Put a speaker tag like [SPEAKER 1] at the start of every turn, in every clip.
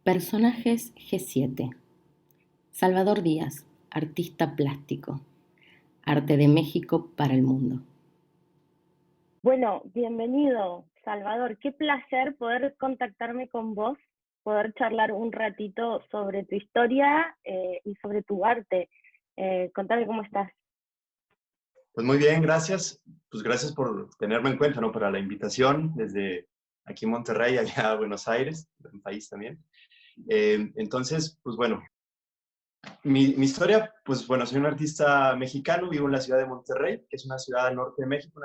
[SPEAKER 1] Personajes G7. Salvador Díaz, artista plástico. Arte de México para el mundo.
[SPEAKER 2] Bueno, bienvenido, Salvador. Qué placer poder contactarme con vos, poder charlar un ratito sobre tu historia y sobre tu arte. Contame cómo estás.
[SPEAKER 3] Pues muy bien, gracias. Pues gracias por tenerme en cuenta, ¿no? Para la invitación desde aquí en Monterrey, allá a Buenos Aires, un país también. Entonces, pues bueno, mi historia, pues bueno, soy un artista mexicano, vivo en la ciudad de Monterrey, que es una ciudad al norte de México,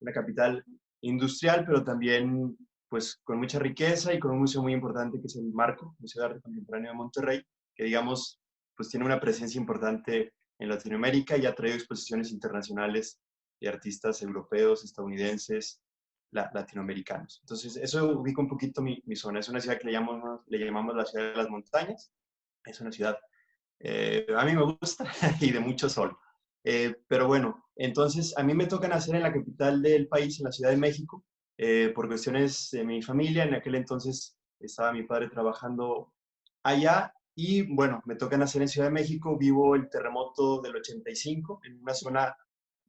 [SPEAKER 3] una capital industrial, pero también pues con mucha riqueza y con un museo muy importante que es el Marco, Museo de Arte Contemporáneo de Monterrey, que digamos, pues tiene una presencia importante en Latinoamérica y ha traído exposiciones internacionales de artistas europeos, estadounidenses, latinoamericanos. Entonces, eso ubica un poquito mi zona. Es una ciudad que le llamamos la ciudad de las montañas. Es una ciudad a mí me gusta y de mucho sol. Pero bueno, entonces a mí me toca nacer en la capital del país, en la Ciudad de México, por cuestiones de mi familia. En aquel entonces estaba mi padre trabajando allá y bueno, me toca nacer en Ciudad de México. Vivo el terremoto del 85 en una zona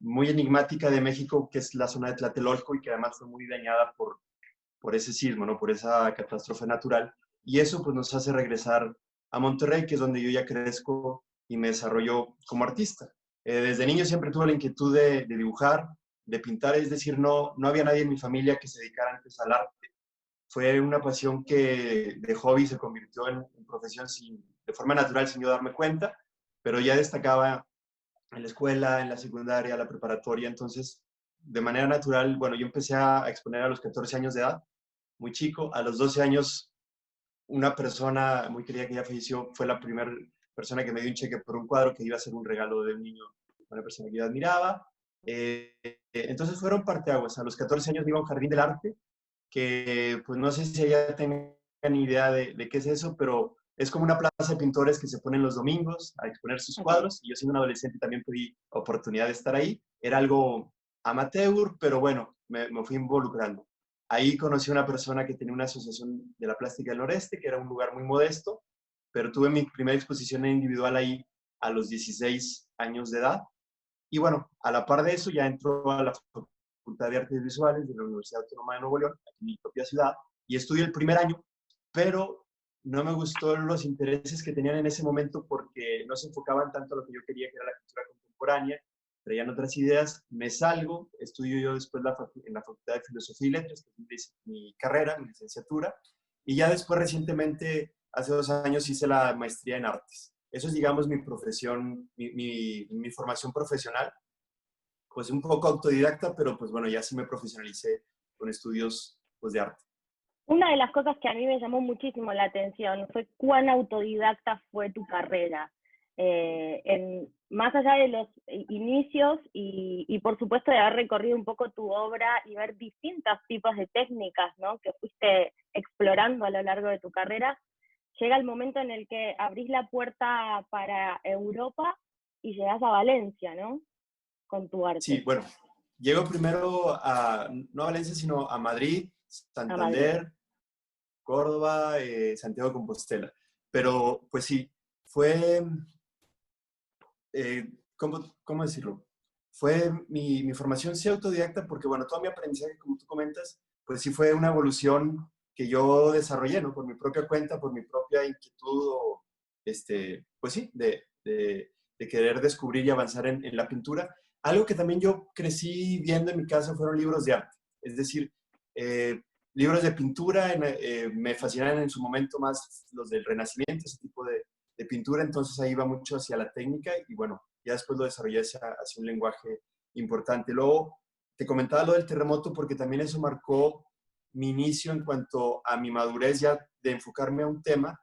[SPEAKER 3] muy enigmática de México, que es la zona de Tlatelolco y que además fue muy dañada por ese sismo, ¿no? Por esa catástrofe natural. Y eso pues nos hace regresar a Monterrey, que es donde yo ya crezco y me desarrollo como artista. Desde niño siempre tuve la inquietud de dibujar, de pintar, es decir, no había nadie en mi familia que se dedicara antes al arte. Fue una pasión que de hobby se convirtió en profesión de forma natural sin yo darme cuenta, pero ya destacaba en la escuela, en la secundaria, la preparatoria, entonces de manera natural, bueno, yo empecé a exponer a los 14 años de edad, muy chico. A los 12 años, una persona muy querida que ya falleció fue la primera persona que me dio un cheque por un cuadro que iba a ser un regalo de un niño, una persona que yo admiraba. Entonces fueron parteaguas. A los 14 años me iba a un jardín del arte, que pues no sé si ya tengan idea de qué es eso, pero es como una plaza de pintores que se ponen los domingos a exponer sus
[SPEAKER 2] Okay.
[SPEAKER 3] cuadros. Y yo siendo un adolescente también pedí oportunidad de estar ahí. Era algo amateur, pero bueno, me fui involucrando. Ahí conocí a una persona que tenía una asociación de la plástica del noreste, que era un lugar muy modesto, pero tuve mi primera exposición individual ahí a los 16 años de edad. Y bueno, a la par de eso ya entró a la Facultad de Artes Visuales de la Universidad Autónoma de Nuevo León, aquí en mi propia ciudad, y estudié el primer año, pero no me gustó los intereses que tenían en ese momento porque no se enfocaban tanto a lo que yo quería, que era la cultura contemporánea, traían otras ideas. Me salgo, estudio yo después en la Facultad de Filosofía y Letras, que es mi carrera, mi licenciatura, y ya después recientemente, hace 2 años, hice la maestría en artes. Eso es, digamos, mi profesión, mi formación profesional, pues un poco autodidacta, pero pues bueno, ya sí me profesionalicé con estudios pues, de arte.
[SPEAKER 2] Una de las cosas que a mí me llamó muchísimo la atención fue cuán autodidacta fue tu carrera. Más allá de los inicios y por supuesto de haber recorrido un poco tu obra y ver distintos tipos de técnicas, ¿no? Que fuiste explorando a lo largo de tu carrera, llega el momento en el que abrís la puerta para Europa y llegás a Valencia, ¿no? Con tu
[SPEAKER 3] Sí,
[SPEAKER 2] arte.
[SPEAKER 3] bueno, llego primero no a Valencia, sino a Madrid,
[SPEAKER 2] A Madrid.
[SPEAKER 3] Santander, Córdoba, Santiago de Compostela. Pero pues sí, fue, ¿cómo decirlo? Fue mi formación sí autodidacta porque, bueno, todo mi aprendizaje, como tú comentas, pues sí fue una evolución que yo desarrollé, ¿no? Por mi propia cuenta, por mi propia inquietud, o, pues sí, de querer descubrir y avanzar en la pintura. Algo que también yo crecí viendo en mi casa fueron libros de arte. Es decir, libros de pintura, me fascinaron en su momento más los del Renacimiento, ese tipo de pintura, entonces ahí va mucho hacia la técnica y bueno, ya después lo desarrollé hacia un lenguaje importante. Luego te comentaba lo del terremoto porque también eso marcó mi inicio en cuanto a mi madurez ya de enfocarme a un tema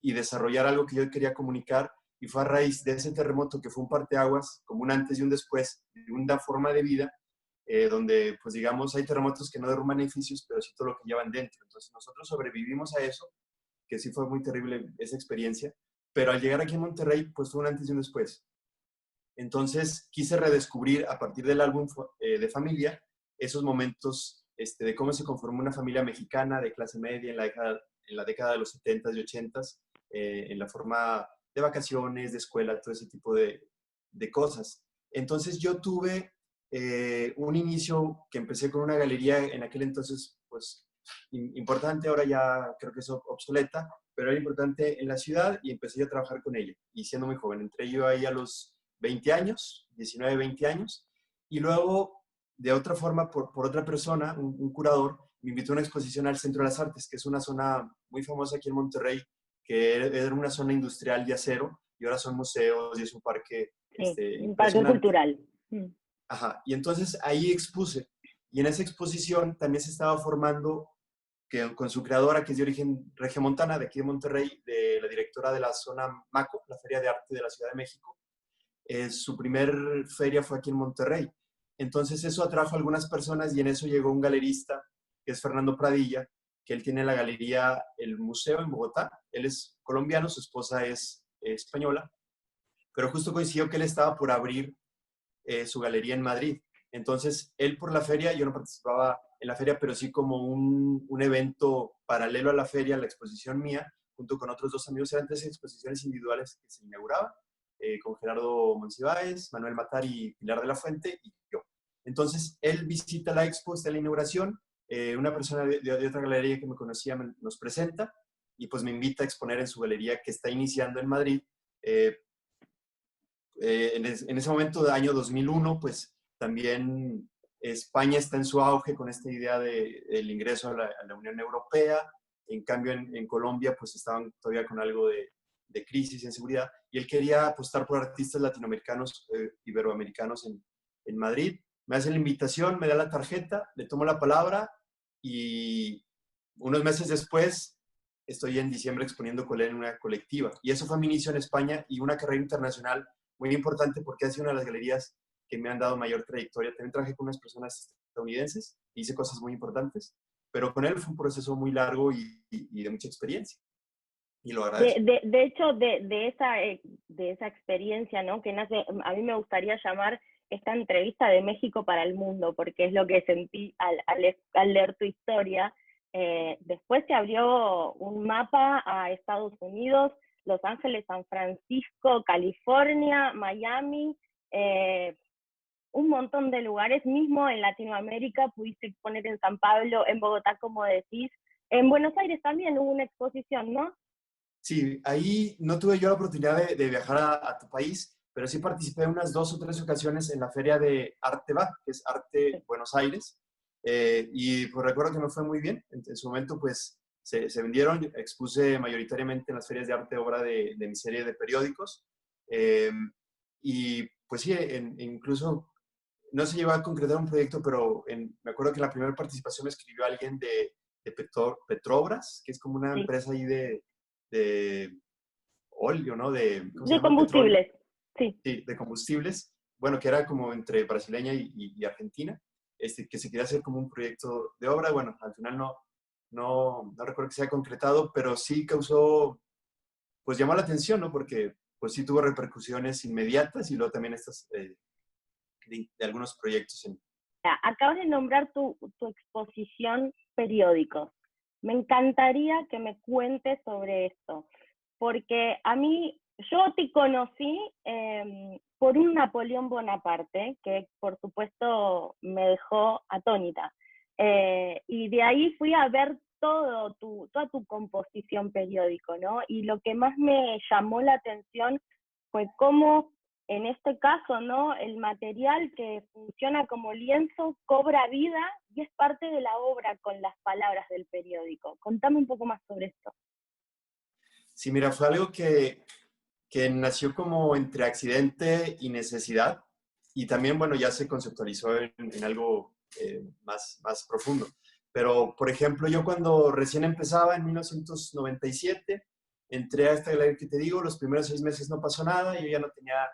[SPEAKER 3] y desarrollar algo que yo quería comunicar, y fue a raíz de ese terremoto que fue un parteaguas, como un antes y un después de una forma de vida, donde pues digamos hay terremotos que no derrumban edificios, pero sí todo lo que llevan dentro. Entonces nosotros sobrevivimos a eso, que sí fue muy terrible esa experiencia, pero al llegar aquí a Monterrey, pues fue un antes y un después. Entonces quise redescubrir a partir del álbum de familia esos momentos de cómo se conformó una familia mexicana de clase media en la década de los 70s y 80s, en la forma de vacaciones, de escuela, todo ese tipo de cosas. Entonces yo tuve un inicio que empecé con una galería en aquel entonces, pues importante, ahora ya creo que es obsoleta, pero era importante en la ciudad y empecé a trabajar con ella. Y siendo muy joven, entré yo ahí a los 20 años, 19, 20 años, y luego, de otra forma, por otra persona, un curador, me invitó a una exposición al Centro de las Artes, que es una zona muy famosa aquí en Monterrey, que era una zona industrial de acero, y ahora son museos y es un parque
[SPEAKER 2] Sí, un parque
[SPEAKER 3] impresionante.
[SPEAKER 2] cultural.
[SPEAKER 3] Ajá, y entonces ahí expuse. Y en esa exposición también se estaba formando con su creadora, que es de origen regiomontana, de aquí de Monterrey, de la directora de la zona MACO, la Feria de Arte de la Ciudad de México. Su primer feria fue aquí en Monterrey. Entonces eso atrajo a algunas personas y en eso llegó un galerista, que es Fernando Pradilla, que él tiene la galería El Museo en Bogotá. Él es colombiano, su esposa es española, pero justo coincidió que él estaba por abrir su galería en Madrid. Entonces, él por la feria, yo no participaba en la feria, pero sí como un evento paralelo a la feria, la exposición mía, junto con otros dos amigos, eran tres exposiciones individuales que se inauguraban, con Gerardo Monsiváis, Manuel Matar y Pilar de la Fuente, y yo. Entonces, él visita la expo, está en la inauguración, una persona de otra galería que me conocía nos presenta, y pues me invita a exponer en su galería que está iniciando en Madrid. En ese momento del año 2001, pues también España está en su auge con esta idea del ingreso a la Unión Europea. En cambio, en Colombia, pues estaban todavía con algo de crisis y inseguridad. Y él quería apostar por artistas latinoamericanos, iberoamericanos en Madrid. Me hace la invitación, me da la tarjeta, le tomo la palabra y unos meses después estoy en diciembre exponiendo con él en una colectiva. Y eso fue mi inicio en España y una carrera internacional muy importante porque ha sido una de las galerías que me han dado mayor trayectoria. También trabajé con unas personas estadounidenses, hice cosas muy importantes, pero con él fue un proceso muy largo y de mucha experiencia. Y lo agradezco.
[SPEAKER 2] De hecho, de esa experiencia, ¿no? Que nace, a mí me gustaría llamar esta entrevista de México para el mundo, porque es lo que sentí al leer tu historia. Después se abrió un mapa a Estados Unidos, Los Ángeles, San Francisco, California, Miami, un montón de lugares, mismo en Latinoamérica, pudiste exponer en San Pablo, en Bogotá, como decís. En Buenos Aires también hubo una exposición, ¿no?
[SPEAKER 3] Sí, ahí no tuve yo la oportunidad de viajar a tu país, pero sí participé en unas 2 o 3 ocasiones en la feria de Arte Va, que es Arte Buenos Aires, y pues recuerdo que me fue muy bien. En su momento, pues, se vendieron, expuse mayoritariamente en las ferias de arte obra de mi serie de periódicos, y pues sí, incluso no se llegó a concretar un proyecto, pero me acuerdo que en la primera participación me escribió alguien de Petrobras, que es como una empresa ahí de óleo, ¿no? ¿Cómo se
[SPEAKER 2] De
[SPEAKER 3] llama? Petróleo.
[SPEAKER 2] combustibles, sí.
[SPEAKER 3] Sí, de combustibles. Bueno, que era como entre brasileña y Argentina, que se quería hacer como un proyecto de obra. Bueno, al final no recuerdo que se haya concretado, pero sí causó, pues llamó la atención, ¿no? Porque pues sí tuvo repercusiones inmediatas y luego también estas de algunos proyectos.
[SPEAKER 2] Acabas de nombrar tu exposición periódicos. Me encantaría que me cuentes sobre esto, porque a mí, yo te conocí por un Napoleón Bonaparte, que por supuesto me dejó atónita. Y de ahí fui a ver toda tu composición periódico, ¿no? Y lo que más me llamó la atención fue cómo, en este caso, ¿no? El material que funciona como lienzo cobra vida y es parte de la obra con las palabras del periódico. Contame un poco más sobre esto.
[SPEAKER 3] Sí, mira, fue algo que nació como entre accidente y necesidad y también, bueno, ya se conceptualizó en algo más profundo. Pero, por ejemplo, yo cuando recién empezaba en 1997, entré a esta galería que te digo, los primeros 6 meses no pasó nada, yo ya no tenía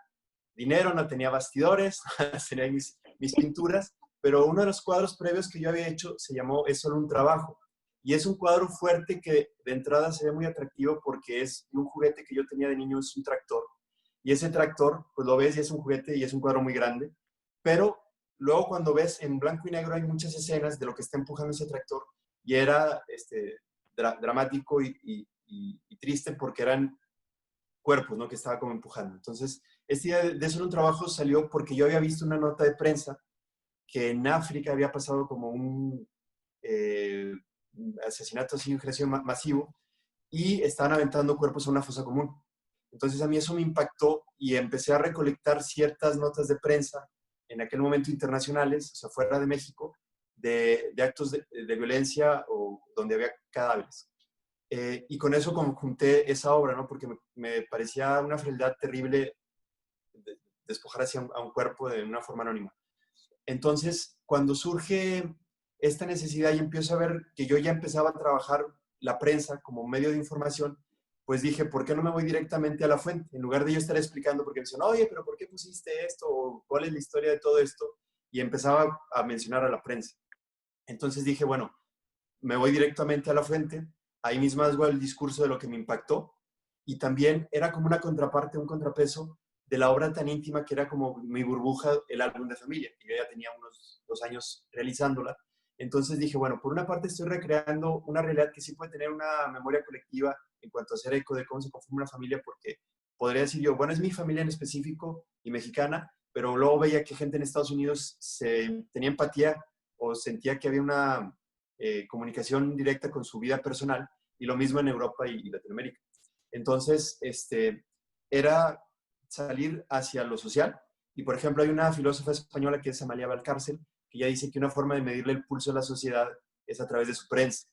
[SPEAKER 3] dinero, no tenía bastidores, tenía mis pinturas, pero uno de los cuadros previos que yo había hecho se llamó Es solo un trabajo. Y es un cuadro fuerte que de entrada se ve muy atractivo porque es un juguete que yo tenía de niño, es un tractor. Y ese tractor, pues lo ves y es un juguete y es un cuadro muy grande. Pero luego cuando ves en blanco y negro hay muchas escenas de lo que está empujando ese tractor. Y era dramático y triste porque eran cuerpos, ¿no? Que estaba como empujando. Entonces, este día de Solo un Trabajo salió porque yo había visto una nota de prensa que en África había pasado como un asesinato así, un genocidio masivo, y estaban aventando cuerpos a una fosa común. Entonces a mí eso me impactó y empecé a recolectar ciertas notas de prensa en aquel momento internacionales, o sea, fuera de México, de actos de violencia o donde había cadáveres. Y con eso como junté esa obra, ¿no? Porque me parecía una frialdad terrible despojar así a un cuerpo de una forma anónima. Entonces, cuando surge esta necesidad y empiezo a ver que yo ya empezaba a trabajar la prensa como medio de información, pues dije, ¿por qué no me voy directamente a la fuente? En lugar de yo estar explicando, porque me decían, oye, pero ¿por qué pusiste esto? ¿O cuál es la historia de todo esto? Y empezaba a mencionar a la prensa. Entonces dije, bueno, me voy directamente a la fuente, ahí mismo hago el discurso de lo que me impactó, y también era como una contraparte, un contrapeso de la obra tan íntima que era como mi burbuja, el álbum de familia, que yo ya tenía unos 2 años realizándola. Entonces dije, bueno, por una parte estoy recreando una realidad que sí puede tener una memoria colectiva en cuanto a hacer eco de cómo se conforma una familia, porque podría decir yo, bueno, es mi familia en específico y mexicana, pero luego veía que gente en Estados Unidos tenía empatía o sentía que había una comunicación directa con su vida personal, y lo mismo en Europa y Latinoamérica. Entonces, era salir hacia lo social. Y, por ejemplo, hay una filósofa española que es Amalia Valcárcel, que ya dice que una forma de medirle el pulso a la sociedad es a través de su prensa.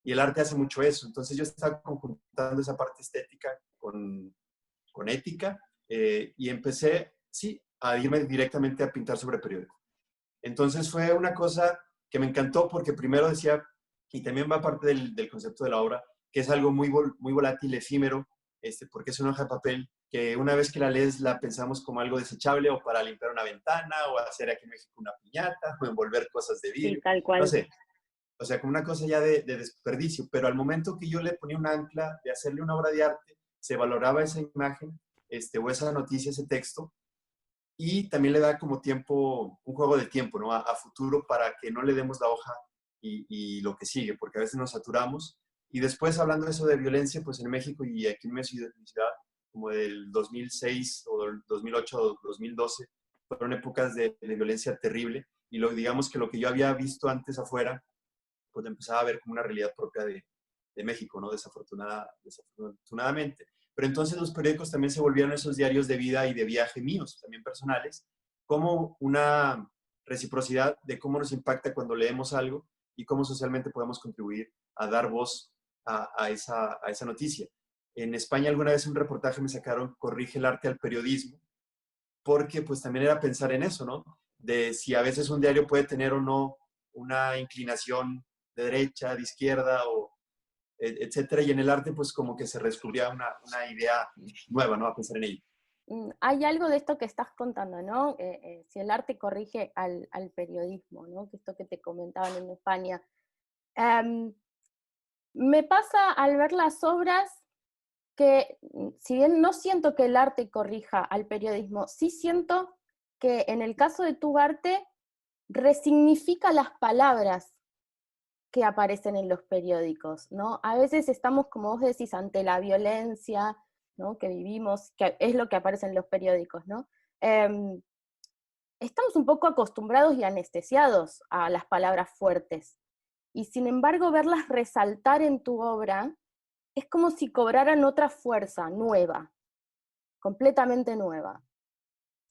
[SPEAKER 3] Y el arte hace mucho eso. Entonces yo estaba conjuntando esa parte estética con ética, y empecé, sí, a irme directamente a pintar sobre periódico. Entonces fue una cosa que me encantó porque primero decía, y también va parte del concepto de la obra, que es algo muy volátil, efímero, porque es una hoja de papel que una vez que la lees la pensamos como algo desechable o para limpiar una ventana o hacer aquí en México una piñata o envolver cosas de
[SPEAKER 2] Sí,
[SPEAKER 3] vidrio,
[SPEAKER 2] tal
[SPEAKER 3] no
[SPEAKER 2] cual.
[SPEAKER 3] sé. O sea, como una cosa ya de desperdicio, pero al momento que yo le ponía un ancla de hacerle una obra de arte, se valoraba esa imagen o esa noticia, ese texto, y también le da como tiempo, un juego de tiempo, ¿no? A futuro para que no le demos la hoja y lo que sigue, porque a veces nos saturamos. Y después, hablando de eso de violencia, pues en México y aquí en mi ciudad, como del 2006 o del 2008 o 2012, fueron épocas de violencia terrible. Y digamos que lo que yo había visto antes afuera, pues empezaba a ver como una realidad propia de México, ¿no? Desafortunadamente. Pero entonces los periódicos también se volvieron esos diarios de vida y de viaje míos, también personales, como una reciprocidad de cómo nos impacta cuando leemos algo y cómo socialmente podemos contribuir a dar voz a esa noticia. En España alguna vez un reportaje me sacaron, corrige el arte al periodismo, porque pues también era pensar en eso, ¿no? De si a veces un diario puede tener o no una inclinación de derecha, de izquierda, o etcétera, y en el arte pues como que se descubría una idea nueva, ¿no? A pensar en ello.
[SPEAKER 2] Hay algo de esto que estás contando, ¿no? Si el arte corrige al periodismo, ¿no? Que esto que te comentaban en España. Em, Me pasa al ver las obras que, si bien no siento que el arte corrija al periodismo, sí siento que en el caso de tu arte resignifica las palabras que aparecen en los periódicos, ¿no? A veces estamos, como vos decís, ante la violencia, ¿no? Que vivimos, que es lo que aparece en los periódicos, ¿no? Estamos un poco acostumbrados y anestesiados a las palabras fuertes, y sin embargo verlas resaltar en tu obra es como si cobraran otra fuerza nueva, completamente nueva.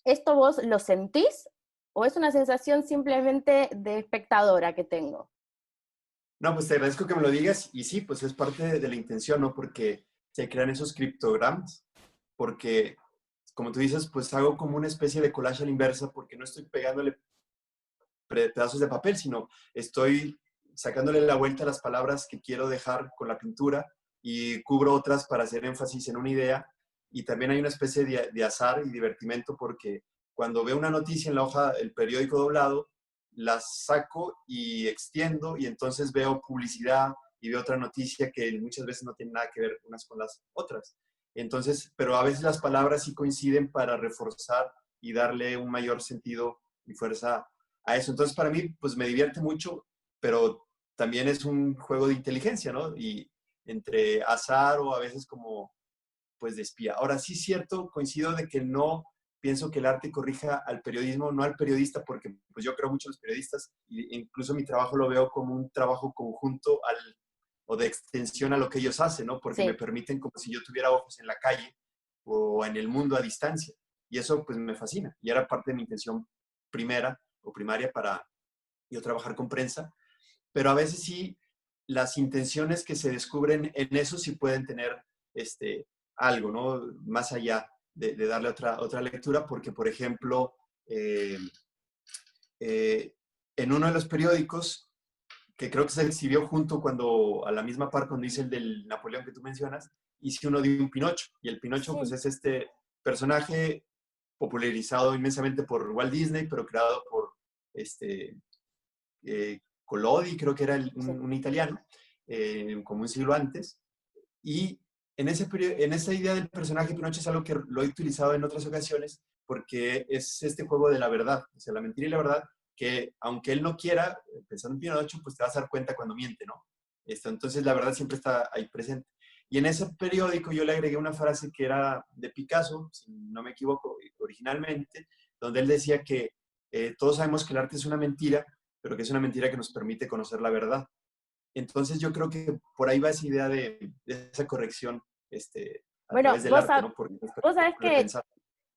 [SPEAKER 2] ¿Esto vos lo sentís o es una sensación simplemente de espectadora que tengo?
[SPEAKER 3] No, pues te agradezco que me lo digas, y sí, pues es parte de la intención, ¿no? Porque se crean esos criptogramas, porque, como tú dices, pues hago como una especie de collage a la inversa, porque no estoy pegándole pedazos de papel, sino estoy sacándole la vuelta a las palabras que quiero dejar con la pintura y cubro otras para hacer énfasis en una idea. Y también hay una especie de azar y divertimento, porque cuando veo una noticia en la hoja, el periódico doblado, la saco y extiendo, y entonces veo publicidad y veo otra noticia que muchas veces no tiene nada que ver unas con las otras. Entonces, pero a veces las palabras sí coinciden para reforzar y darle un mayor sentido y fuerza a eso. Entonces, para mí, pues me divierte mucho, pero también es un juego de inteligencia, ¿no? entre azar o a veces como pues de espía. Ahora sí es cierto, coincido de que no pienso que el arte corrija al periodismo, no al periodista, porque pues yo creo mucho en los periodistas e incluso mi trabajo lo veo como un trabajo conjunto o de extensión a lo que ellos hacen, ¿no? Porque me
[SPEAKER 1] Sí.
[SPEAKER 3] permiten como si yo tuviera ojos en la calle o en el mundo a distancia. Y eso pues me fascina. Y era parte de mi intención primera o primaria para yo trabajar con prensa. Pero a veces sí, las intenciones que se descubren en eso sí pueden tener algo, ¿no? Más allá de darle otra lectura, porque, por ejemplo, eh, en uno de los periódicos, que creo que se exhibió junto a la misma par cuando hice el del Napoleón que tú mencionas, hice uno de un Pinocho. Y el Pinocho, pues,
[SPEAKER 1] Sí.
[SPEAKER 3] es este personaje popularizado inmensamente por Walt Disney, pero creado por Collodi, creo que era
[SPEAKER 1] Sí.
[SPEAKER 3] un italiano, como un siglo antes. Y en esa idea del personaje Pinocho es algo que lo he utilizado en otras ocasiones porque es este juego de la verdad, o sea, la mentira y la verdad, que aunque él no quiera, pensando en Pinocho, pues te vas a dar cuenta cuando miente, ¿no? Entonces la verdad siempre está ahí presente. Y en ese periódico yo le agregué una frase que era de Picasso, si no me equivoco, originalmente, donde él decía que todos sabemos que el arte es una mentira, pero que es una mentira que nos permite conocer la verdad. Entonces yo creo que por ahí va esa idea de esa corrección a
[SPEAKER 1] Bueno,
[SPEAKER 3] través del arte, ¿no? Porque nos
[SPEAKER 1] vos
[SPEAKER 3] permite
[SPEAKER 1] sabés que
[SPEAKER 3] repensar.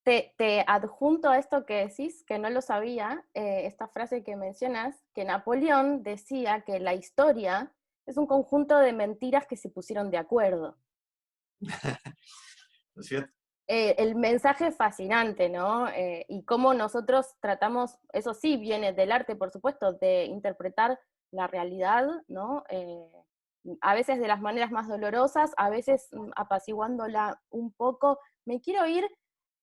[SPEAKER 1] te adjunto a esto que decís, que no lo sabía, esta frase que mencionas, que Napoleón decía que la historia es un conjunto de mentiras que se pusieron de acuerdo.
[SPEAKER 3] ¿No es cierto?
[SPEAKER 1] El mensaje es fascinante, ¿no? Y cómo nosotros tratamos, eso sí viene del arte, por supuesto, de interpretar la realidad, ¿no? A veces de las maneras más dolorosas, a veces apaciguándola un poco. Me quiero ir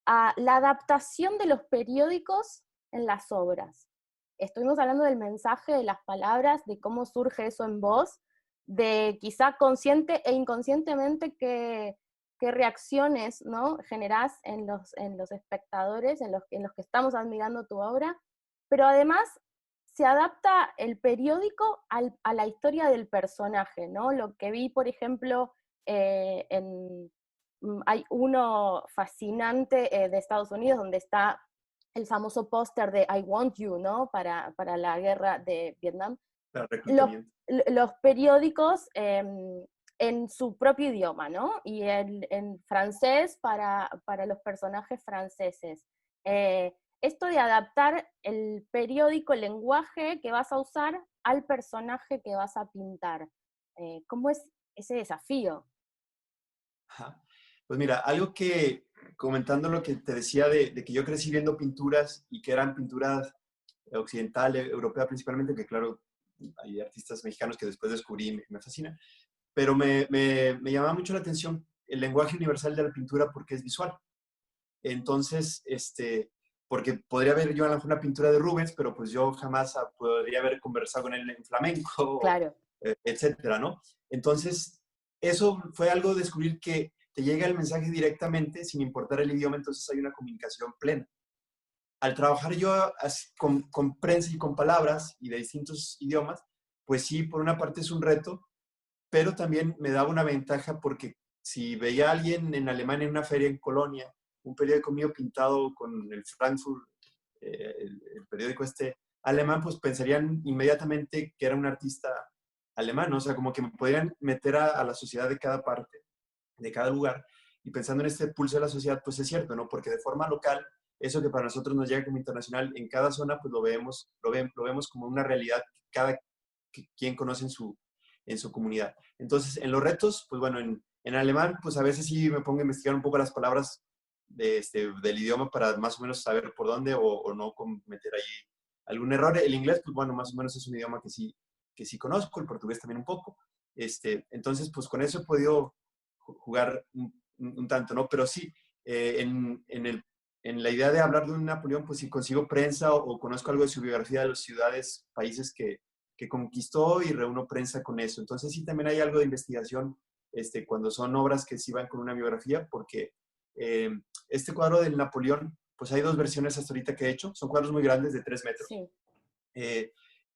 [SPEAKER 1] a la adaptación de los periódicos en las obras. Estuvimos hablando del mensaje, de las palabras, de cómo surge eso en vos, de quizá consciente e inconscientemente qué reacciones, ¿no?, generás en los espectadores, en los que estamos admirando tu obra, pero además se adapta el periódico a la historia del personaje, ¿no? Lo que vi, por ejemplo, hay uno fascinante de Estados Unidos donde está el famoso póster de I Want You, ¿no? Para la guerra de Vietnam.
[SPEAKER 3] Para
[SPEAKER 1] Los,
[SPEAKER 3] reclutamiento.
[SPEAKER 1] los periódicos en su propio idioma, ¿no? Y en francés para los personajes franceses. Esto de adaptar el periódico, el lenguaje que vas a usar al personaje que vas a pintar. ¿Cómo es ese desafío?
[SPEAKER 3] Ajá. Pues mira, algo que, comentando lo que te decía de que yo crecí viendo pinturas y que eran pinturas occidental, europea principalmente, que claro, hay artistas mexicanos que después descubrí y me fascina, pero me llamaba mucho la atención el lenguaje universal de la pintura porque es visual. Entonces, porque podría ver yo a lo mejor una pintura de Rubens, pero pues yo jamás podría haber conversado con él en flamenco,
[SPEAKER 1] Claro.
[SPEAKER 3] etcétera, ¿no? Entonces, eso fue algo de descubrir que te llega el mensaje directamente sin importar el idioma, entonces hay una comunicación plena. Al trabajar yo con prensa y con palabras y de distintos idiomas, pues sí, por una parte es un reto, pero también me daba una ventaja porque si veía a alguien en Alemania en una feria en Colonia, un periódico mío pintado con el Frankfurt, el periódico alemán, pues pensarían inmediatamente que era un artista alemán, ¿no? O sea, como que me podrían meter a la sociedad de cada parte, de cada lugar, y pensando en este pulso de la sociedad, pues es cierto, ¿no? Porque de forma local, eso que para nosotros nos llega como internacional, en cada zona, pues lo vemos como una realidad que cada quien conoce en su comunidad. Entonces, en los retos, pues bueno, en alemán, pues a veces sí me pongo a investigar un poco las palabras del idioma para más o menos saber por dónde o no cometer ahí algún error. El inglés, pues bueno, más o menos es un idioma que sí conozco, el portugués también un poco. Entonces, pues con eso he podido jugar un tanto, ¿no? Pero sí, en la idea de hablar de un Napoleón, pues si consigo prensa o conozco algo de su biografía de las ciudades, países que conquistó y reúno prensa con eso. Entonces sí también hay algo de investigación cuando son obras que sí van con una biografía, porque eh, este cuadro del Napoleón, pues hay dos versiones hasta ahorita que he hecho, son cuadros muy grandes de 3 metros.
[SPEAKER 1] Sí.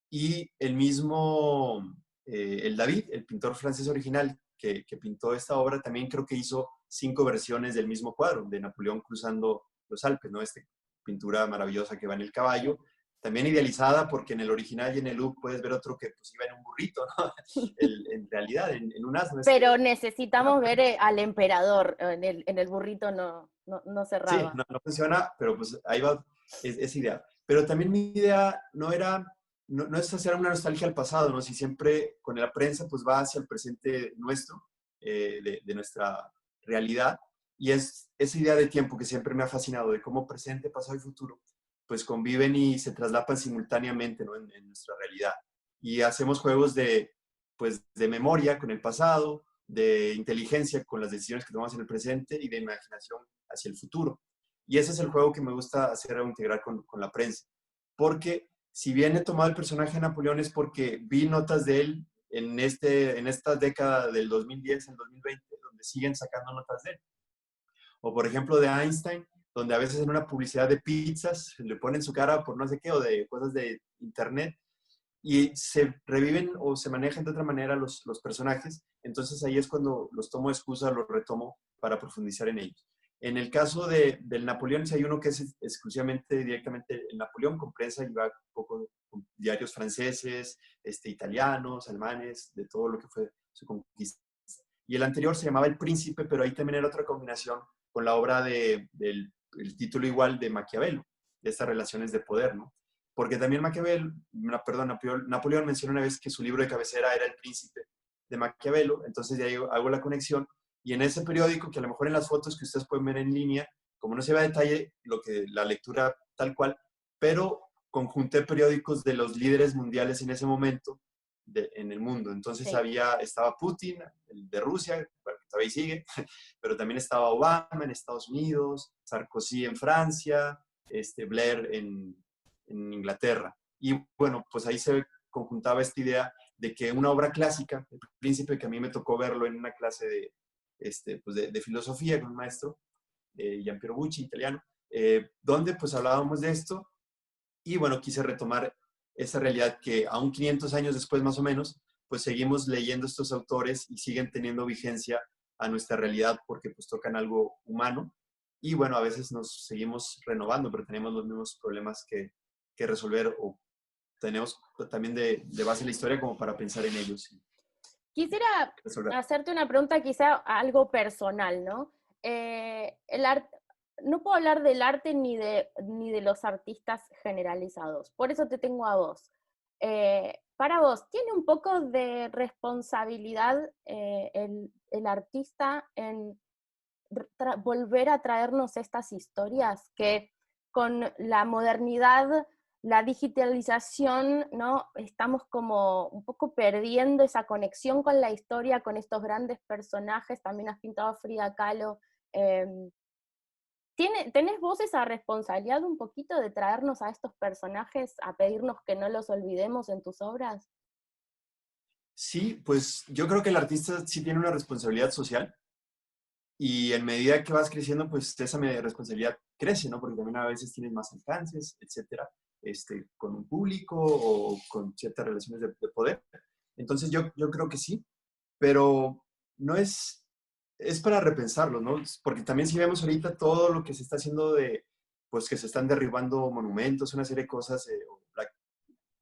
[SPEAKER 3] Y el mismo, el David, el pintor francés original, que pintó esta obra, también creo que hizo 5 versiones del mismo cuadro, de Napoleón cruzando los Alpes, ¿no? Esta pintura maravillosa que va en el caballo, también idealizada porque en el original y en el look puedes ver otro que pues iba en un burrito, ¿no? En realidad, en un asno.
[SPEAKER 1] Pero necesitamos ver al emperador, en el burrito no
[SPEAKER 3] Sí,
[SPEAKER 1] cerraba.
[SPEAKER 3] no funciona, pero pues ahí va esa idea. Pero también mi idea no es hacer una nostalgia al pasado, ¿no? Si siempre con la prensa pues va hacia el presente nuestro, de nuestra realidad, y es esa idea de tiempo que siempre me ha fascinado, de cómo presente, pasado y futuro, pues conviven y se traslapan simultáneamente, ¿no? En nuestra realidad. Y hacemos juegos pues, de memoria con el pasado, de inteligencia con las decisiones que tomamos en el presente y de imaginación hacia el futuro. Y ese es el juego que me gusta hacer o integrar con la prensa. Porque si bien he tomado el personaje de Napoleón es porque vi notas de él en esta década del 2010 al 2020, donde siguen sacando notas de él. O por ejemplo de Einstein, donde a veces en una publicidad de pizzas le ponen su cara por no sé qué, o de cosas de internet, y se reviven o se manejan de otra manera los personajes, entonces ahí es cuando los tomo de excusa, los retomo para profundizar en ellos. En el caso del Napoleón, si hay uno que es exclusivamente, directamente el Napoleón, con prensa y va un poco con diarios franceses, italianos, alemanes, de todo lo que fue su conquista. Y el anterior se llamaba El Príncipe, pero ahí también era otra combinación con la obra del el título igual de Maquiavelo, de estas relaciones de poder, ¿no? Porque también Napoleón mencionó una vez que su libro de cabecera era El Príncipe de Maquiavelo, entonces de ahí hago la conexión. Y en ese periódico, que a lo mejor en las fotos que ustedes pueden ver en línea, como no se ve a detalle la lectura tal cual, pero conjunté periódicos de los líderes mundiales en ese momento en el mundo. Entonces
[SPEAKER 1] Sí.
[SPEAKER 3] estaba Putin, el de Rusia, bueno, que todavía sigue, pero también estaba Obama en Estados Unidos, Sarkozy en Francia, Blair en Inglaterra. Y bueno, pues ahí se conjuntaba esta idea de que una obra clásica, El Príncipe, que a mí me tocó verlo en una clase pues de filosofía con un maestro, Gian Piero Bucci, italiano, donde pues hablábamos de esto y bueno, quise retomar esa realidad que aún 500 años después más o menos, pues seguimos leyendo estos autores y siguen teniendo vigencia a nuestra realidad porque pues tocan algo humano y bueno, a veces nos seguimos renovando, pero tenemos los mismos problemas que resolver o tenemos también de base la historia como para pensar en ellos y
[SPEAKER 1] Quisiera
[SPEAKER 3] resolver.
[SPEAKER 1] hacerte una pregunta quizá algo personal, ¿no? El arte, no puedo hablar del arte ni de los artistas generalizados, por eso te tengo a vos. Para vos, ¿tiene un poco de responsabilidad el artista en volver a traernos estas historias que con la modernidad, la digitalización, ¿no? Estamos como un poco perdiendo esa conexión con la historia, con estos grandes personajes? También has pintado a Frida Kahlo. ¿Tenés vos esa responsabilidad un poquito de traernos a estos personajes, a pedirnos que no los olvidemos en tus obras?
[SPEAKER 3] Sí, pues yo creo que el artista sí tiene una responsabilidad social y en medida que vas creciendo, pues esa responsabilidad crece, ¿no? Porque también a veces tienes más alcances, etcétera, con un público o con ciertas relaciones de poder. Entonces yo creo que sí, pero no es para repensarlo, ¿no? Porque también si vemos ahorita todo lo que se está haciendo pues que se están derribando monumentos, una serie de cosas, Black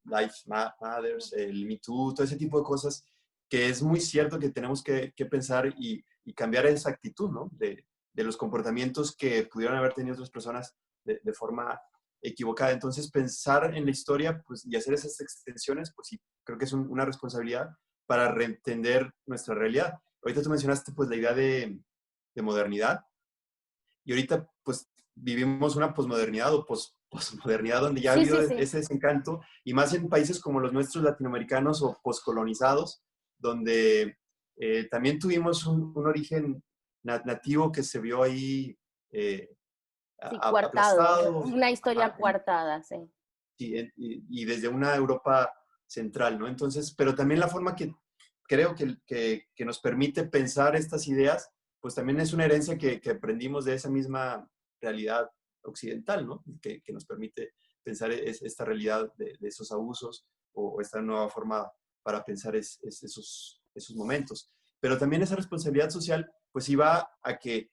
[SPEAKER 3] Lives Matter, el Me Too, todo ese tipo de cosas, que es muy cierto que tenemos que pensar y cambiar esa actitud, ¿no? De los comportamientos que pudieron haber tenido otras personas de forma equivocada. Entonces, pensar en la historia pues, y hacer esas extensiones, pues sí, creo que es una responsabilidad para reentender nuestra realidad. Ahorita tú mencionaste pues la idea de modernidad y ahorita pues vivimos una posmodernidad o posmodernidad donde ya ha
[SPEAKER 1] Sí,
[SPEAKER 3] habido
[SPEAKER 1] sí, sí.
[SPEAKER 3] ese desencanto y más en países como los nuestros latinoamericanos o poscolonizados, donde también tuvimos un origen nativo que se vio ahí eh,
[SPEAKER 1] Sí, coartado.
[SPEAKER 3] aplastado.
[SPEAKER 1] Una historia
[SPEAKER 3] Ajá,
[SPEAKER 1] coartada, sí.
[SPEAKER 3] y desde una Europa central, ¿no? Entonces, pero también la forma que creo que nos permite pensar estas ideas, pues también es una herencia que aprendimos de esa misma realidad occidental, ¿no? Que nos permite pensar esta realidad de esos abusos o esta nueva forma para pensar esos momentos. pero también esa responsabilidad social pues iba a que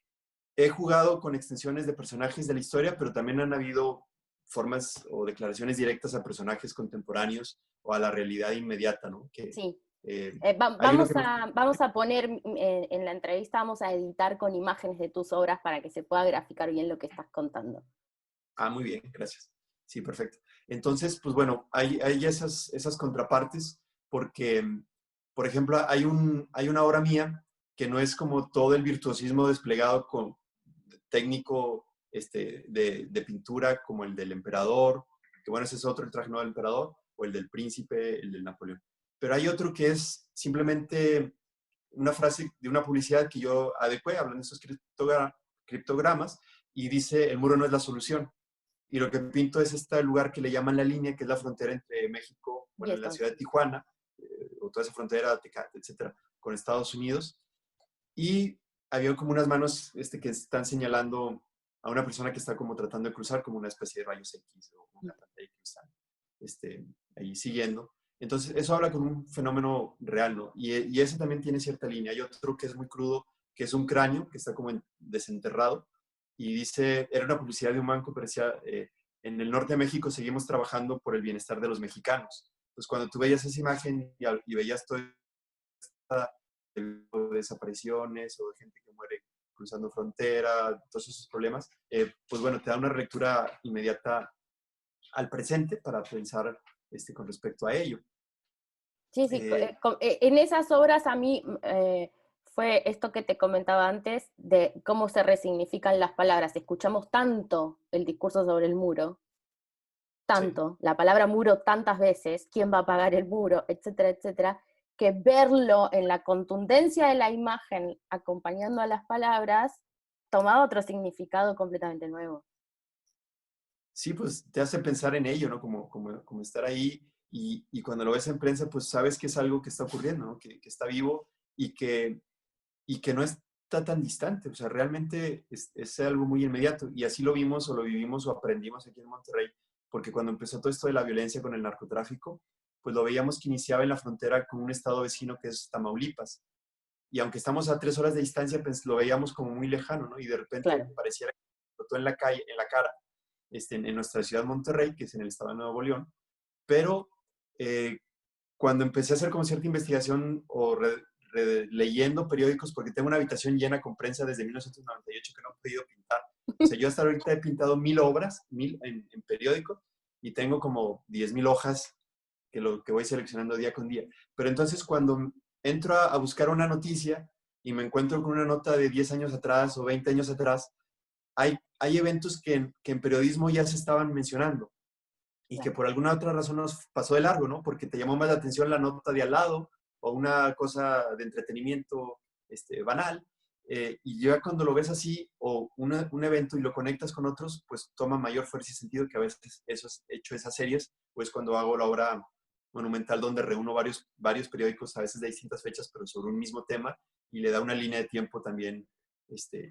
[SPEAKER 3] he jugado con extensiones de personajes de la historia, pero también han habido formas o declaraciones directas a personajes contemporáneos o a la realidad inmediata, ¿no? Que
[SPEAKER 1] Sí.
[SPEAKER 3] eh, hay uno que no...
[SPEAKER 1] Vamos a poner en la entrevista, vamos a editar con imágenes de tus obras para que se pueda graficar bien lo que estás contando.
[SPEAKER 3] Ah, muy bien, gracias. Sí, perfecto. Entonces, pues bueno, hay esas contrapartes porque, por ejemplo, hay una obra mía que no es como todo el virtuosismo desplegado con técnico de pintura como el del emperador, que bueno, ese es otro, el traje no del emperador, o el del príncipe, el del Napoleón. Pero hay otro que es simplemente una frase de una publicidad que yo adecué, hablando de estos criptogramas, y dice, el muro no es la solución. Y lo que pinto es este lugar que le llaman la línea, que es la frontera entre México, bueno, en la ciudad de Tijuana, o toda esa frontera, Tecate, etcétera, con Estados Unidos. Y había como unas manos que están señalando a una persona que está como tratando de cruzar, como una especie de rayos X o una pantalla que están ahí siguiendo. Entonces, eso habla con un fenómeno real, ¿no? Y ese también tiene cierta línea. Hay otro que es muy crudo, que es un cráneo que está como desenterrado y dice, era una publicidad de un banco, pero decía, en el norte de México seguimos trabajando por el bienestar de los mexicanos. Entonces, cuando tú veías esa imagen y veías todo de desapariciones o de gente que muere cruzando frontera, todos esos problemas, pues bueno, te da una lectura inmediata al presente para pensar con respecto a ello.
[SPEAKER 1] Sí, sí, en esas obras a mí fue esto que te comentaba antes, de cómo se resignifican las palabras. Escuchamos tanto el discurso sobre el muro, tanto, sí, la palabra muro tantas veces, quién va a pagar el muro, etcétera, etcétera, que verlo en la contundencia de la imagen acompañando a las palabras tomaba otro significado completamente nuevo.
[SPEAKER 3] Sí, pues te hace pensar en ello, ¿no? Como estar ahí y cuando lo ves en prensa, pues sabes que es algo que está ocurriendo, ¿no? Que está vivo y que no está tan distante, o sea, realmente es algo muy inmediato y así lo vimos o lo vivimos o aprendimos aquí en Monterrey, porque cuando empezó todo esto de la violencia con el narcotráfico, pues lo veíamos que iniciaba en la frontera con un estado vecino que es Tamaulipas. Y aunque estamos a 3 horas de distancia, pues lo veíamos como muy lejano, ¿no? Y de repente
[SPEAKER 1] claro,
[SPEAKER 3] pareciera que explotó en la calle, en la cara, en nuestra ciudad Monterrey, que es en el estado de Nuevo León. Pero cuando empecé a hacer como cierta investigación o leyendo periódicos, porque tengo una habitación llena con prensa desde 1998 que no he podido pintar. O sea, yo hasta ahorita he pintado 1000 obras, 1000 en periódicos, y tengo como 10,000 hojas que voy seleccionando día con día. Pero entonces cuando entro a buscar una noticia y me encuentro con una nota de 10 años atrás o 20 años atrás, hay eventos que en periodismo ya se estaban mencionando y que por alguna otra razón nos pasó de largo, ¿no? Porque te llamó más la atención la nota de al lado o una cosa de entretenimiento banal. Y ya cuando lo ves así o un evento y lo conectas con otros, pues toma mayor fuerza y sentido que a veces eso es hecho esas series, pues cuando hago la obra monumental donde reúno varios periódicos, a veces de distintas fechas, pero sobre un mismo tema y le da una línea de tiempo también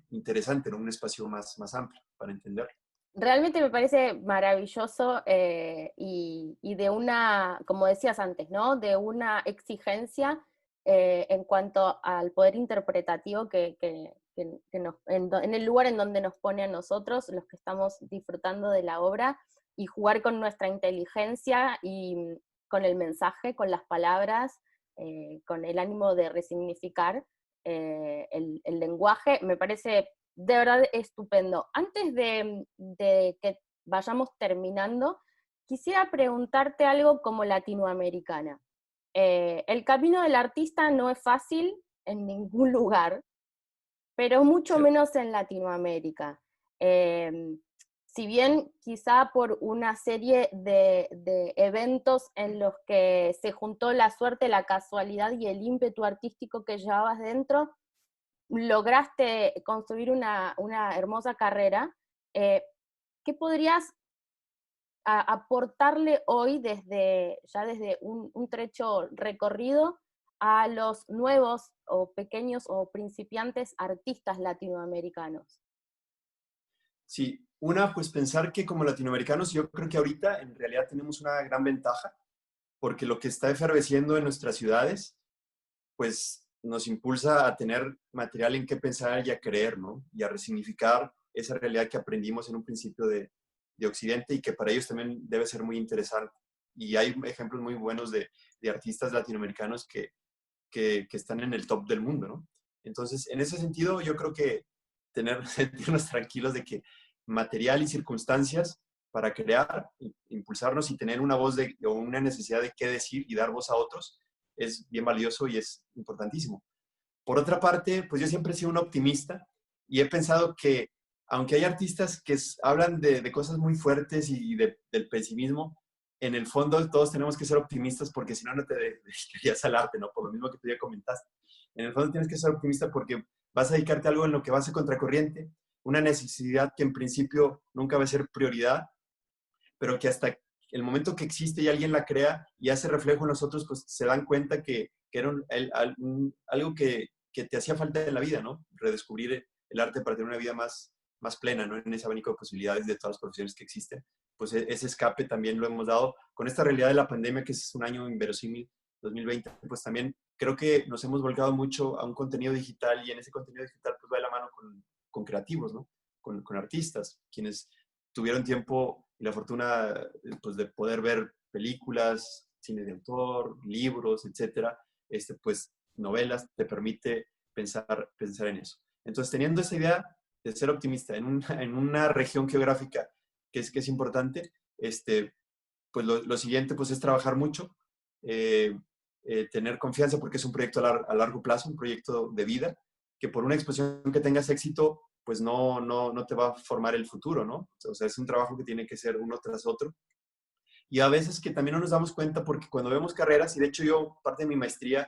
[SPEAKER 3] interesante, ¿no? Un espacio más amplio para entender.
[SPEAKER 1] Realmente me parece maravilloso y de una, como decías antes, ¿no? De una exigencia en cuanto al poder interpretativo en el lugar en donde nos pone a nosotros, los que estamos disfrutando de la obra, y jugar con nuestra inteligencia y con el mensaje, con las palabras, con el ánimo de resignificar el lenguaje, me parece de verdad estupendo. Antes de que vayamos terminando, quisiera preguntarte algo como latinoamericana. El camino del artista no es fácil en ningún lugar, pero mucho menos en Latinoamérica. Si bien quizá por una serie de eventos en los que se juntó la suerte, la casualidad y el ímpetu artístico que llevabas dentro, lograste construir una hermosa carrera. ¿Qué podrías aportarle hoy desde un trecho recorrido a los nuevos o pequeños o principiantes artistas latinoamericanos?
[SPEAKER 3] Sí, pues pensar que como latinoamericanos yo creo que ahorita en realidad tenemos una gran ventaja porque lo que está efervesciendo en nuestras ciudades, pues nos impulsa a tener material en qué pensar y a creer, ¿no? Y a resignificar esa realidad que aprendimos en un principio de Occidente y que para ellos también debe ser muy interesante. Y hay ejemplos muy buenos de artistas latinoamericanos que están en el top del mundo, ¿no? Entonces, en ese sentido, yo creo que sentirnos tranquilos de que material y circunstancias para crear, impulsarnos y tener una voz o una necesidad de qué decir y dar voz a otros es bien valioso y es importantísimo. Por otra parte, pues yo siempre he sido un optimista y he pensado que aunque hay artistas que hablan de cosas muy fuertes y del pesimismo, en el fondo todos tenemos que ser optimistas porque si no, no te dedicarías al arte, ¿no? Por lo mismo que tú ya comentaste. En el fondo tienes que ser optimista porque vas a dedicarte a algo en lo que vas a contracorriente, una necesidad que en principio nunca va a ser prioridad, pero que hasta el momento que existe y alguien la crea y hace reflejo en los otros, pues se dan cuenta que era algo que te hacía falta en la vida, ¿no? Redescubrir el arte para tener una vida más plena, ¿no? En ese abanico de posibilidades de todas las profesiones que existen. Pues ese escape también lo hemos dado con esta realidad de la pandemia, que es un año inverosímil, 2020, pues también creo que nos hemos volcado mucho a un contenido digital y en ese contenido digital pues va de la mano con creativos, ¿no? Con artistas, quienes tuvieron tiempo y la fortuna pues, de poder ver películas, cine de autor, libros, etcétera, pues novelas, te permite pensar en eso. Entonces, teniendo esa idea de ser optimista en una región geográfica que es importante, pues lo siguiente pues es trabajar mucho, tener confianza porque es un proyecto a largo plazo, un proyecto de vida, que por una exposición que tengas éxito, pues no te va a formar el futuro, ¿no? O sea, es un trabajo que tiene que ser uno tras otro. Y a veces que también no nos damos cuenta porque cuando vemos carreras, y de hecho yo, parte de mi maestría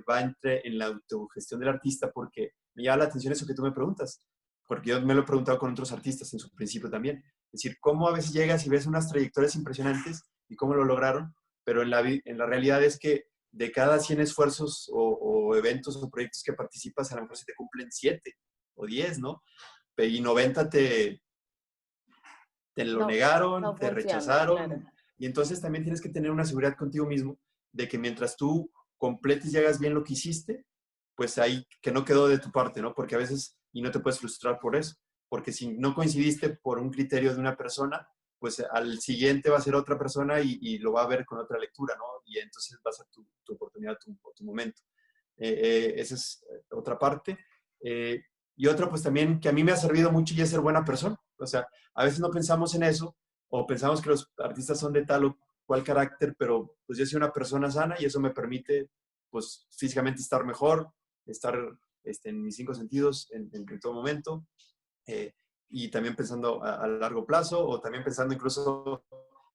[SPEAKER 3] va en la autogestión del artista porque me llama la atención eso que tú me preguntas, porque yo me lo he preguntado con otros artistas en su principio también. Es decir, cómo a veces llegas y ves unas trayectorias impresionantes y cómo lo lograron, pero en la realidad es que de cada 100 esfuerzos o eventos o proyectos que participas, a lo mejor se te cumplen 7 o 10, ¿no? Y 90 te lo negaron,
[SPEAKER 1] no
[SPEAKER 3] te
[SPEAKER 1] funciona, claro.
[SPEAKER 3] rechazaron, y entonces también tienes que tener una seguridad contigo mismo de que mientras tú completes y hagas bien lo que hiciste, pues ahí que no quedó de tu parte, ¿no? Porque a veces, y no te puedes frustrar por eso, porque si no coincidiste por un criterio de una persona, pues al siguiente va a ser otra persona y lo va a ver con otra lectura, ¿no? Y entonces va a ser tu oportunidad, tu momento. Esa es otra parte. Y otra, pues también que a mí me ha servido mucho y es ser buena persona. O sea, a veces no pensamos en eso o pensamos que los artistas son de tal o cual carácter, pero pues yo soy una persona sana y eso me permite, pues físicamente estar mejor, estar en mis 5 sentidos en todo momento. Y también pensando a largo plazo o también pensando incluso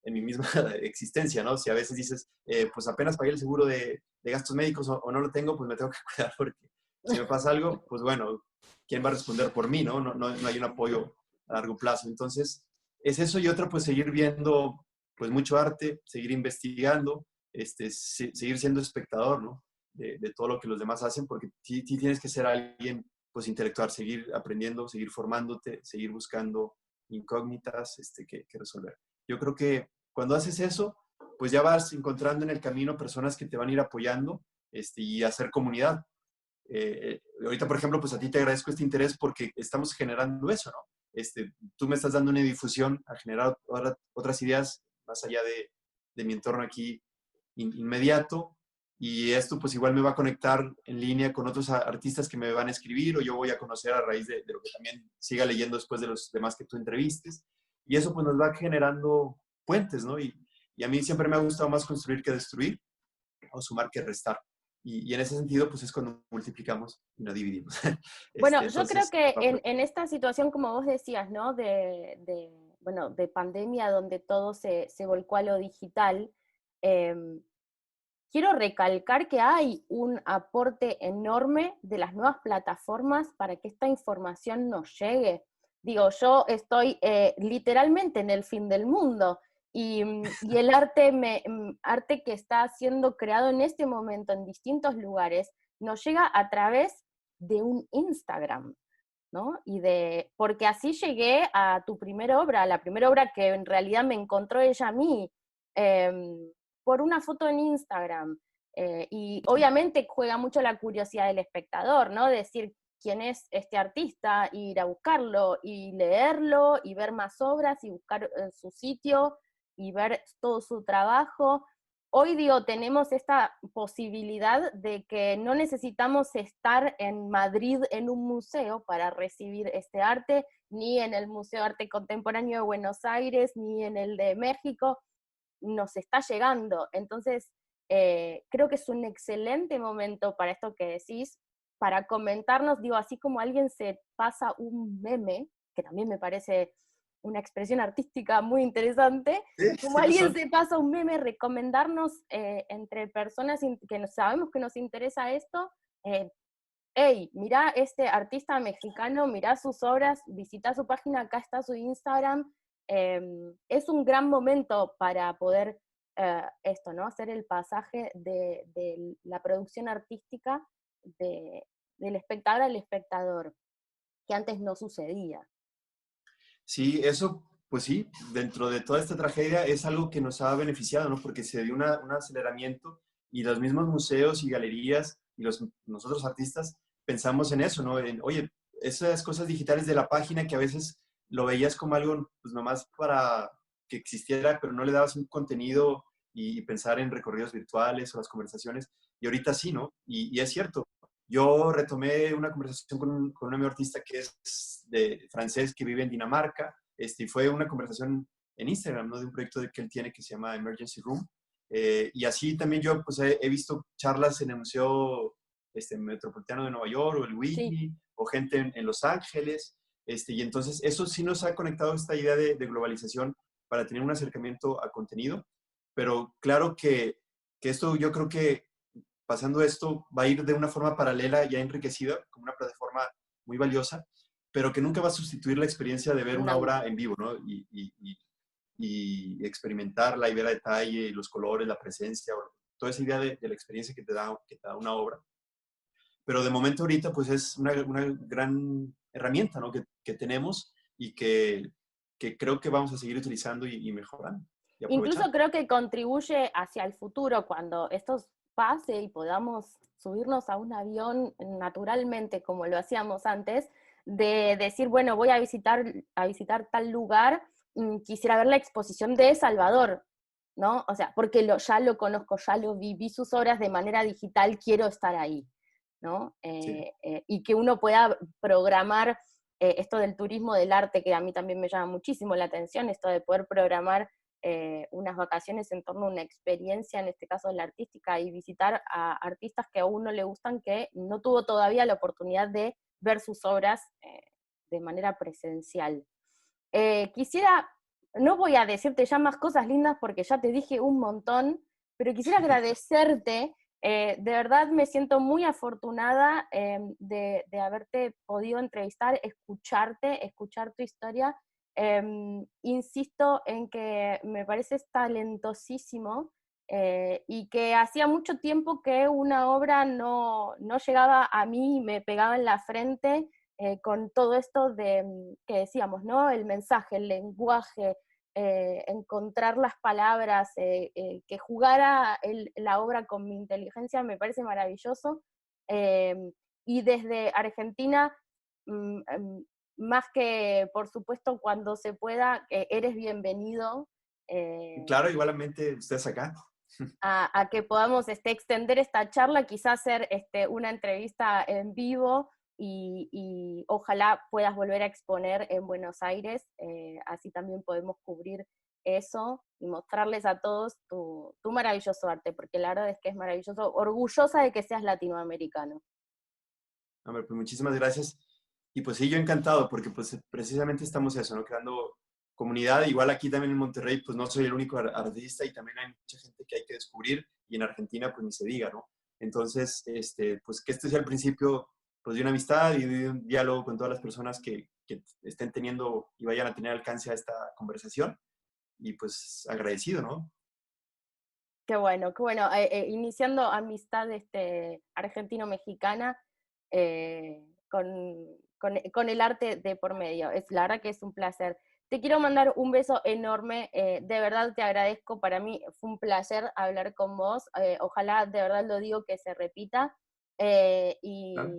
[SPEAKER 3] en mi misma existencia, ¿no? Si a veces dices, pues apenas pagué el seguro de gastos médicos o no lo tengo, pues me tengo que cuidar porque si me pasa algo, pues bueno, ¿quién va a responder por mí, no? No hay un apoyo a largo plazo. Entonces, es eso y otra, pues seguir viendo pues mucho arte, seguir investigando, seguir siendo espectador, ¿no? De todo lo que los demás hacen, porque sí tienes que ser alguien pues intelectual, seguir aprendiendo, seguir formándote, seguir buscando incógnitas que resolver. Yo creo que cuando haces eso, pues ya vas encontrando en el camino personas que te van a ir apoyando y hacer comunidad. Ahorita, por ejemplo, pues a ti te agradezco este interés porque estamos generando eso, ¿no? Tú me estás dando una difusión a generar otras ideas más allá de mi entorno aquí inmediato y esto pues igual me va a conectar en línea con otros artistas que me van a escribir o yo voy a conocer a raíz de lo que también siga leyendo después de los demás que tú entrevistes y eso pues nos va generando puentes, ¿no? Y a mí siempre me ha gustado más construir que destruir o sumar que restar. Y en ese sentido, pues es cuando multiplicamos y no dividimos.
[SPEAKER 1] Bueno, yo creo
[SPEAKER 3] Entonces,
[SPEAKER 1] que en esta situación, como vos decías, ¿no? Bueno, de pandemia, donde todo se volcó a lo digital, quiero recalcar que hay un aporte enorme de las nuevas plataformas para que esta información nos llegue. Digo, yo estoy literalmente en el fin del mundo y el arte que está siendo creado en este momento en distintos lugares nos llega a través de un Instagram, ¿no? Porque así llegué a tu primera obra, la primera obra que en realidad me encontró ella a mí, por una foto en Instagram. Y obviamente juega mucho la curiosidad del espectador, ¿no? Decir quién es este artista, ir a buscarlo, y leerlo, y ver más obras, y buscar su sitio, y ver todo su trabajo. Hoy, digo, tenemos esta posibilidad de que no necesitamos estar en Madrid en un museo para recibir este arte, ni en el Museo de Arte Contemporáneo de Buenos Aires, ni en el de México. Nos está llegando. Entonces, creo que es un excelente momento para esto que decís, para comentarnos, digo, así como alguien se pasa un meme, que también me parece una expresión artística muy interesante,
[SPEAKER 3] Sí,
[SPEAKER 1] como
[SPEAKER 3] tienes
[SPEAKER 1] alguien
[SPEAKER 3] razón.
[SPEAKER 1] se pasa un meme, recomendarnos entre personas que sabemos que nos interesa esto, hey, mirá este artista mexicano, mirá sus obras, visita su página, acá está su Instagram. Es un gran momento para poder esto, ¿no? Hacer el pasaje de la producción artística del espectador al espectador, que antes no sucedía.
[SPEAKER 3] Sí, eso, pues sí, dentro de toda esta tragedia es algo que nos ha beneficiado, ¿no? Porque se dio un aceleramiento y los mismos museos y galerías y nosotros artistas pensamos en eso, ¿no? En, oye, esas cosas digitales de la página que a veces lo veías como algo, pues nomás para que existiera, pero no le dabas un contenido y pensar en recorridos virtuales o las conversaciones. Y ahorita sí, ¿no? Y es cierto. Yo retomé una conversación con un amigo artista que es de francés, que vive en Dinamarca, y fue una conversación en Instagram, ¿no? De un proyecto que él tiene que se llama Emergency Room. Y así también yo pues, he visto charlas en el Museo Metropolitano de Nueva York o el
[SPEAKER 1] Sí,
[SPEAKER 3] Whitney o gente en Los Ángeles. Y entonces eso sí nos ha conectado a esta idea de globalización para tener un acercamiento a contenido. Pero claro que esto yo creo que pasando esto, va a ir de una forma paralela, ya enriquecida, como una plataforma muy valiosa, pero que nunca va a sustituir la experiencia de ver una
[SPEAKER 1] no.
[SPEAKER 3] obra en vivo, ¿no? Y experimentarla y ver a detalle, los colores, la presencia, toda esa idea de la experiencia que te da una obra. Pero de momento ahorita, pues es una gran herramienta, ¿no? Que tenemos y que creo que vamos a seguir utilizando y mejorando y
[SPEAKER 1] Incluso
[SPEAKER 3] aprovechando.
[SPEAKER 1] creo que contribuye hacia el futuro, cuando esto pase y podamos subirnos a un avión naturalmente, como lo hacíamos antes, de decir, bueno, voy a visitar tal lugar, quisiera ver la exposición de Salvador, ¿no? O sea, porque ya lo conozco, ya lo vi sus obras de manera digital, quiero estar ahí, ¿no?
[SPEAKER 3] Sí.
[SPEAKER 1] Y que uno pueda programar esto del turismo del arte, que a mí también me llama muchísimo la atención, esto de poder programar unas vacaciones en torno a una experiencia, en este caso la artística, y visitar a artistas que a uno le gustan, que no tuvo todavía la oportunidad de ver sus obras de manera presencial. Quisiera, no voy a decirte ya más cosas lindas porque ya te dije un montón, pero quisiera agradecerte. De verdad me siento muy afortunada de haberte podido entrevistar, escuchar tu historia. Insisto en que me pareces talentosísimo y que hacía mucho tiempo que una obra no llegaba a mí y me pegaba en la frente con todo esto que decíamos, ¿no? El mensaje, el lenguaje, encontrar las palabras, que jugara la obra con mi inteligencia me parece maravilloso. Y desde Argentina, mm, em, más que por supuesto cuando se pueda, eres bienvenido. eh,
[SPEAKER 3] Claro, igualmente ustedes acá.
[SPEAKER 1] a que podamos extender esta charla, quizás hacer una entrevista en vivo y ojalá puedas volver a exponer en Buenos Aires, así también podemos cubrir eso y mostrarles a todos tu maravilloso arte, porque la verdad es que es maravilloso, orgullosa de que seas latinoamericano.
[SPEAKER 3] Hombre, pues muchísimas gracias. Y pues sí, yo encantado, porque pues precisamente estamos eso, ¿no? Creando comunidad. Igual aquí también en Monterrey, pues no soy el único artista y también hay mucha gente que hay que descubrir. Y en Argentina, pues ni se diga, ¿no? Entonces, pues que este sea el principio, pues de una amistad y de un diálogo con todas las personas que estén teniendo y vayan a tener alcance a esta conversación. Y pues agradecido, ¿no?
[SPEAKER 1] Qué bueno, iniciando amistad argentino-mexicana con el arte de por medio. La verdad que es un placer. te quiero mandar un beso enorme, de verdad te agradezco, para mí fue un placer hablar con vos, ojalá, de verdad lo digo, que se repita, eh,
[SPEAKER 3] Claro.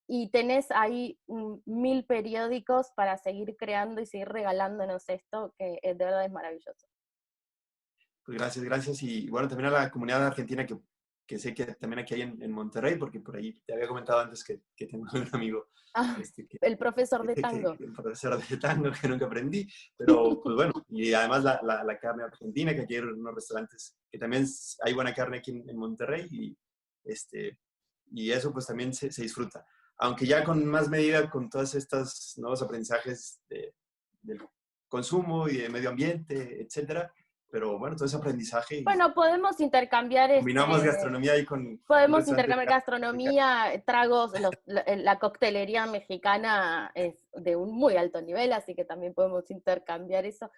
[SPEAKER 1] y, y tenés ahí 1000 periódicos para seguir creando y seguir regalándonos esto, que de verdad es maravilloso.
[SPEAKER 3] Pues gracias, gracias. Y bueno, también a la comunidad argentina que sé que también aquí hay en Monterrey, porque por ahí te había comentado antes que tengo un amigo
[SPEAKER 1] Ah,
[SPEAKER 3] este, que,
[SPEAKER 1] el profesor de tango.
[SPEAKER 3] que un profesor de tango que nunca aprendí, pero pues bueno, y además la carne argentina, que aquí hay unos restaurantes que también hay buena carne aquí en Monterrey este, y eso pues también se disfruta. Aunque ya con más medida, con todos estos nuevos aprendizajes del consumo y de medio ambiente, etcétera, pero bueno, todo ese aprendizaje y
[SPEAKER 1] Bueno, podemos intercambiar
[SPEAKER 3] combinamos gastronomía ahí con un
[SPEAKER 1] podemos
[SPEAKER 3] restaurante de
[SPEAKER 1] intercambiar
[SPEAKER 3] carne mexicana.
[SPEAKER 1] gastronomía, tragos, la coctelería mexicana es de un muy alto nivel, así que también podemos intercambiar eso.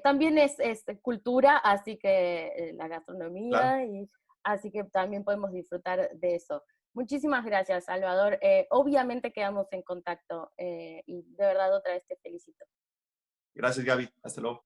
[SPEAKER 1] También es cultura, así que la
[SPEAKER 3] Claro,
[SPEAKER 1] gastronomía, y así que también podemos disfrutar de eso. Muchísimas gracias, Salvador. Obviamente quedamos en contacto y de verdad otra vez te felicito.
[SPEAKER 3] gracias Gaby, hasta luego.